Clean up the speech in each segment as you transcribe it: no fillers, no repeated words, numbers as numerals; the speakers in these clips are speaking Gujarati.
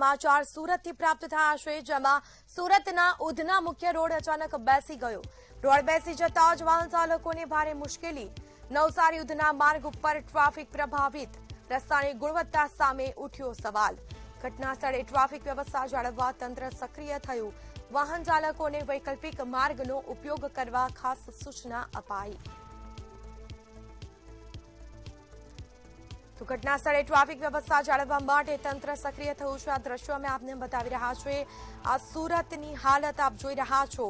સમાચાર સુરતથી પ્રાપ્ત થયા છે, જેમાં સુરતના ઉધના મુખ્ય રોડ અચાનક બેસી ગયો। રોડ બેસી જતા જ વાહન ચાલકોને ભારે મુશ્કેલી। નવસારી ઉધના માર્ગ ઉપર ટ્રાફિક પ્રભાવિત। રસ્તાની ગુણવત્તા સામે ઉઠ્યો સવાલ। ઘટના સ્થળે ટ્રાફિક વ્યવસ્થા જાળવવા તંત્ર સક્રિય થયું। વાહન ચાલકોને વૈકલ્પિક માર્ગનો ઉપયોગ કરવા ખાસ સૂચના અપાઈ। तो घटना स्थले ट्राफिक व्यवस्था जाळववा माटे तंत्र सक्रिय थयुं छे। आ दृश्यो अमे आपने बतावी रह्या छीए। आ सूरतनी हालत आप जोई रह्या छो।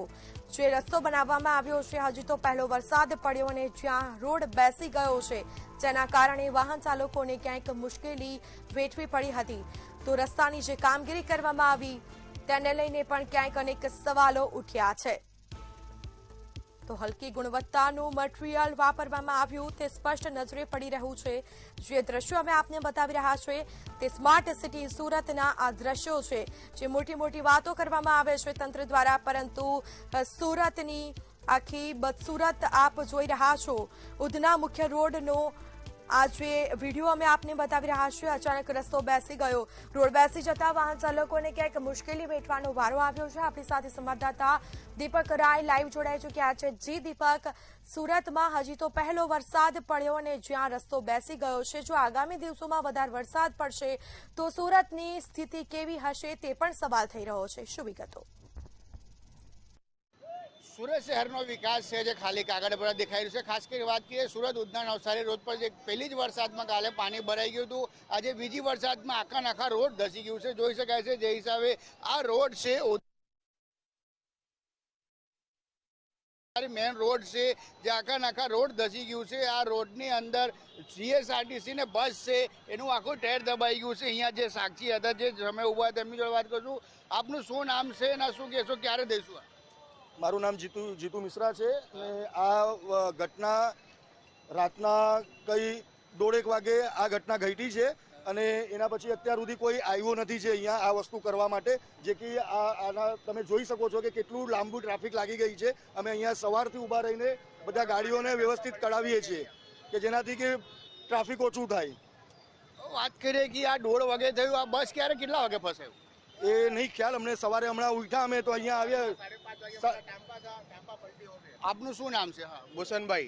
जे रस्तो बनाववामां आव्यो छे, हजी तो पहेलो वरसाद पड्यो अने ज्यां रोड बेसी गयो छे, जेना कारणे वाहन चालकोने क्यांक मुश्केली वेठवी पड़ी हती। तो रस्तानी जे कामगीरी करवामां आवी तेने लईने पण क्यांक अनेक सवालो उठ्या छे। तो हल्की गुणवत्ताનું મટીરીયલ વાપરવામાં આવ્યું તે સ્પષ્ટ નજરે પડી રહ્યું છે। જે દ્રશ્યો અમે આપને બતાવી રહ્યા છીએ તે સ્માર્ટ સિટી સુરતના આ દ્રશ્યો છે, જે મોટી મોટી વાતો કરવામાં આવે છે તંત્ર દ્વારા, પરંતુ સુરતની આખી બદસુરત આપ જોઈ રહ્યા છો। ઉધના મુખ્ય રોડનો આ જે વિડીયો અમે આપને બતાવી રહ્યા છીએ, અચાનક રસ્તો બેસી ગયો। રોડ બેસી જતા વાહન ચાલકોને ક્યાંક મુશ્કેલી વેઠવાનો વારો આવ્યો છે। આપણી સાથે સંવાદદાતા દીપક રાય લાઈવ જોડાઈ ચૂક્યા છે। જી દીપક, સુરતમાં હજી તો પહેલો વરસાદ પડ્યો અને જ્યાં રસ્તો બેસી ગયો છે, જો આગામી દિવસોમાં વધારે વરસાદ પડશે તો સુરતની સ્થિતિ કેવી હશે તે પણ સવાલ થઈ રહ્યો છે। શું વિગતો? सूरत शहरનો વિકાસ છે જે ખાલી કાગળ પર દેખાઈ રહ્યું છે। ખાસ કરી વાત કરીએ સુરત ઉધના નવસારી રોડ પર જે પહેલી જ વરસાદમાં કાલે પાણી ભરાઈ ગયું હતું, આજે બીજી વરસાદમાં આખા રોડ ધસી ગયું છે। જોઈ શકાય છે જે હિસાબે આ રોડ છે મેન રોડ છે, જે આખા રોડ ધસી ગયું છે। આ રોડની અંદર જીએસઆરટીસી ને બસ છે એનું આખું ટાયર દબાઈ ગયું છે। અહીંયા જે સાક્ષી હતા જે સમય ઉભા હતા તેમની જોડે વાત કરશું। આપનું શું નામ છે અને શું કહેશો, ક્યારે દઈશું? મારું નામ જીતુ મિશ્રા છે અને આ ઘટના રાતના કઈ 1:30 વાગે આ ઘટના ઘટી છે અને એના પછી અત્યાર સુધી કોઈ આવ્યો નથી છે અહીંયા આ વસ્તુ કરવા માટે, જે કે આના તમે જોઈ શકો છો કે કેટલું લાંબુ ટ્રાફિક લાગી ગઈ છે। અમે અહીંયા સવારથી ઊભા રહીને બધા ગાડીઓને વ્યવસ્થિત કરાવીએ છીએ કે જેનાથી કે ટ્રાફિક ઓછું થાય। વાત કરીએ કે આ 1:30 વાગે થયું, આ બસ ક્યારે કેટલા વાગે ફસાયું એ નહીં ખ્યાલ અમને। સવારે હમણાં ઉઠ્યા અમે તો અહીંયા આવ્યા। आपनु શું નામ છે? हाँ भूषण भाई।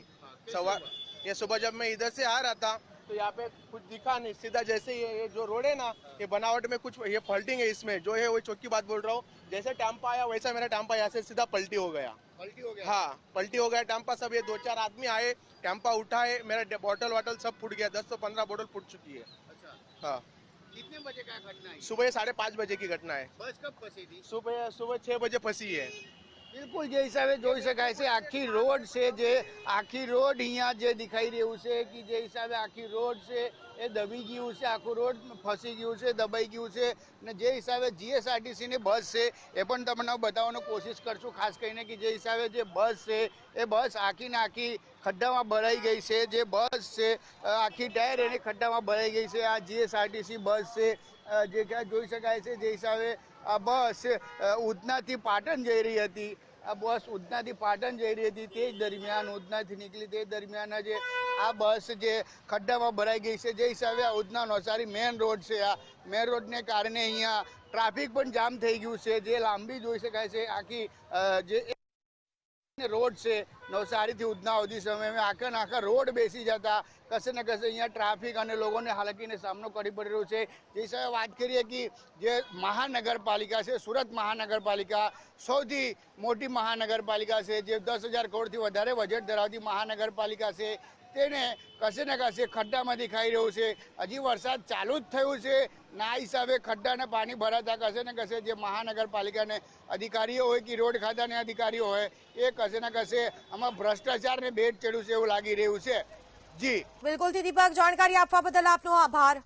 सवार ये सुबह जब मैं इधर से आ रहा था तो यहाँ पे कुछ दिखा नहीं, सीधा जैसे ये जो रोड है ना, ये बनावट में कुछ ये फॉल्टिंग है इसमें, जो है वो चौकी बात बोल रहा हूँ। जैसे टांपा आया वैसा मेरा टांपा यहाँ से सीधा पलटी हो गया। हाँ पलटी हो गया टांपा। सब ये 2-4 आदमी आए, टांपा उठाए, मेरा बोतल वाटल सब फूट गया। 10 से 15 बोतल फूट चुकी है। अच्छा हाँ। कितने बजे का घटना है? सुबह 5:30 बजे की घटना है। बस कब फंसी थी? सुबह 6 बजे फंसी है। બિલકુલ જે હિસાબે જોઈ શકાય છે આખી રોડ છે, જે આખી રોડ અહીંયા જે દેખાઈ રહ્યું છે કે જે હિસાબે આખી રોડ છે એ દબી ગયું છે, આખું રોડ ફસી ગયું છે, દબાઈ ગયું છે। અને જે હિસાબે જીએસઆરટીસીની બસ છે એ પણ તમને બતાવવાનો કોશિશ કરશું। ખાસ કરીને કે જે હિસાબે જે બસ છે એ બસ આખીને આખી ખડ્ડામાં ભરાઈ ગઈ છે। જે બસ છે આખી ટાયર એની ખડ્ડામાં ભરાઈ ગઈ છે। આ જીએસઆરટીસી બસ છે જે ક્યાં જોઈ શકાય છે જે હિસાબે આ બસ ઉધનાથી પાટણ જઈ રહી હતી। આ બસ ઉધનાથી પાટણ જઈ રહી હતી, તે જ દરમિયાન ઉધનાથી નીકળી તે દરમિયાન જે આ બસ જે ખડ્ડામાં ભરાઈ ગઈ છે। જે હિસાબે આ ઉધના નવસારી મેન રોડ છે, આ મેન રોડને કારણે અહીંયા ટ્રાફિક પણ જામ થઈ ગયું છે। જે લાંબી જોઈ શકાય છે આખી જે રોડ છે નવસારીથી ઉધના સુધી સમયમાં આખા રોડ બેસી જતા કશે ને કશે અહીંયા ટ્રાફિક અને લોકોને હાલાકીનો સામનો કરી પડી રહ્યો છે। જે હિસાબે વાત કરીએ કે જે મહાનગરપાલિકા છે, સુરત મહાનગરપાલિકા સૌથી મોટી મહાનગરપાલિકા છે, જે 10,000 કરોડથી વધારે બજેટ ધરાવતી મહાનગરપાલિકા છે, તેને કશે ને કશે ખડ્ડામાંથી ખાઈ રહ્યું છે। હજી વરસાદ ચાલુ જ થયું છે, ના હિસાબે ખડ્ડાને પાણી ભરાતા કશે ને કશે જે મહાનગરપાલિકાને અધિકારીઓ હોય કે રોડ ખાતાના અધિકારીઓ હોય એ કશે ને કશે આમાં ભ્રષ્ટાચારને ભેટ ચડ્યું છે એવું લાગી રહ્યું છે। જી બિલકુલ થી દીપક, જાણકારી આપવા બદલ આપનો આભાર।